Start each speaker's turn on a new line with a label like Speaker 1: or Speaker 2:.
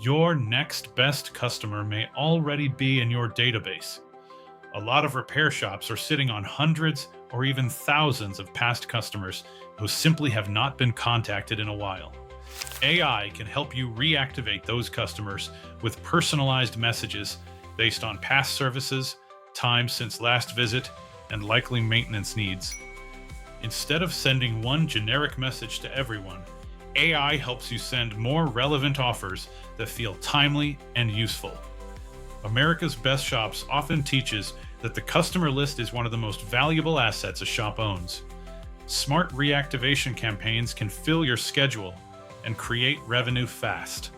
Speaker 1: Your next best customer may already be in your database. A lot of repair shops are sitting on hundreds or even thousands of past customers who simply have not been contacted in a while. AI can help you reactivate those customers with personalized messages based on past services, time since last visit, and likely maintenance needs. Instead of sending one generic message to everyone, AI helps you send more relevant offers that feel timely and useful. America's Best Shops often teaches that the customer list is one of the most valuable assets a shop owns. Smart reactivation campaigns can fill your schedule and create revenue fast.